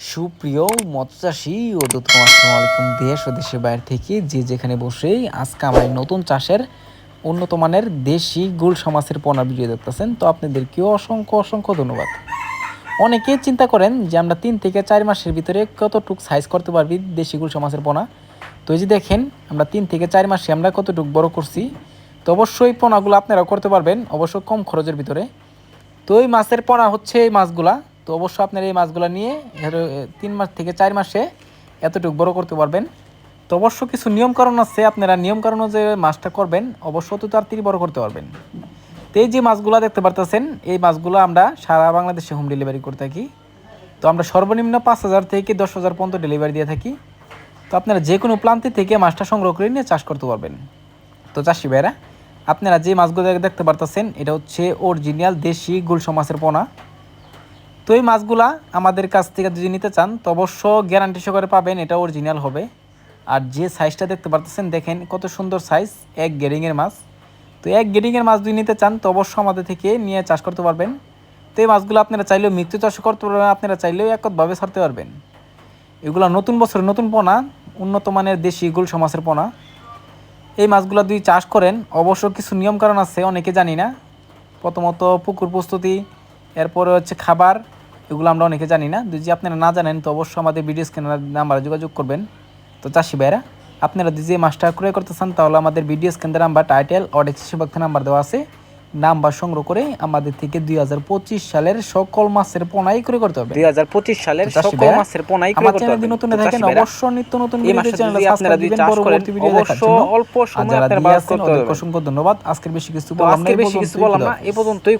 সুপ্রিয় মৎস্যচাষী ও দর্শক, আসসালামু আলাইকুম। দেশ ও দেশের বাইরে থেকে যে যেখানে বসেই আজকে আমার এই নতুন চাষের উন্নত মানের দেশি গুলশা মাছের পোনা ভিডিও দেখতেছেন, তো আপনাদেরকেও অসংখ্য অসংখ্য ধন্যবাদ। অনেকেই চিন্তা করেন যে আমরা 3 থেকে 4 মাসের ভিতরে কতটুকু সাইজ করতে পারবি দেশি গুলশা মাছের পোনা। তো এই যে দেখেন, আমরা 3 থেকে 4 মাসে আমরা কতটুকু বড় করছি। তো অবশ্যই পোনাগুলো আপনারাও করতে পারবেন, অবশ্য কম খরচের ভিতরে। তো এই মাছের পোনা হচ্ছে এই মাছগুলা। তো অবশ্যই আপনারা এই মাছগুলো নিয়ে 3 মাস থেকে 4 মাসে এতটুকু বড় করতে পারবেন। তো অবশ্য কিছু নিয়মকানুন আছে, আপনারা নিয়মকানুন যে মাছটা করবেন অবশ্য তো তাড়াতাড়ি বড় করতে পারবেন। তো এই যে মাছগুলো দেখতে পারতেছেন, এই মাছগুলো আমরা সারা বাংলাদেশে হোম ডেলিভারি করে থাকি। তো আমরা সর্বনিম্ন 5,000 থেকে 10,000 পর্যন্ত ডেলিভারি দিয়ে থাকি। তো আপনারা যে কোনো প্রান্তে থেকে মাছটা সংগ্রহ করে নিয়ে চাষ করতে পারবেন। তো চাষি ভাইরা, আপনারা যে মাছগুলো দেখতে পারতেছেন এটা হচ্ছে অরিজিনাল দেশি গুলশা মাছের পোনা। তো এই মাছগুলা আমাদের কাছ থেকে যদি নিতে চান তো অবশ্য গ্যারান্টি সহকারে পাবেন, এটা অরিজিনাল হবে। আর যে সাইজটা দেখতে পারতেছেন, দেখেন কত সুন্দর সাইজ, এক গ্রেডিংয়ের মাছ। তো এক গ্রেডিংয়ের মাছ যদি নিতে চান তো অবশ্য আমাদের থেকে নিয়ে চাষ করতে পারবেন। তো এই মাছগুলো আপনারা চাইলেও মৃত্যু চাষ করতে পারবেন, আপনারা চাইলেও এককভাবে ছাড়তে পারবেন। এগুলো নতুন বছরের নতুন পোনা, উন্নত মানের দেশি গুলশা মাছের পোনা। এই মাছগুলো যদি চাষ করেন অবশ্য কিছু নিয়মকানুন আছে, অনেকে জানি না। প্রথমত পুকুর প্রস্তুতি, এরপরে হচ্ছে খাবার, এগুলো আমরা অনেকে জানি না। যদি আপনারা না জানেন তো অবশ্যই আমাদের ভিডিও স্ক্রিনের নাম্বারে যোগাযোগ করবেন। তো চাষি ভাইরা, আপনারা যদি মাছটা ক্রয় করতে চান তাহলে আমাদের ভিডিও স্ক্রিনের নাম্বার, টাইটেল ও ডেসক্রিপশনে নাম্বার দেওয়া আছে। নাম্বার সংগ্রহ করে আমাদের থেকে 2025 সালের সকল মাছের পোনাই ক্রয় করতে হবে। 2025 সালের সকল মাছের পোনাই ক্রয় করতে হবে। যদি নতুন থাকেন অবশ্যই নিত্য নতুন ভিডিও চ্যানেলে আপনারা যদি চাষ করেন অবশ্যই অল্প সময়ে আপনারা বাস করতে হবে। অসংখ্য ধন্যবাদ। আজকের বেশি কিছু বললাম না, এই পর্যন্তই।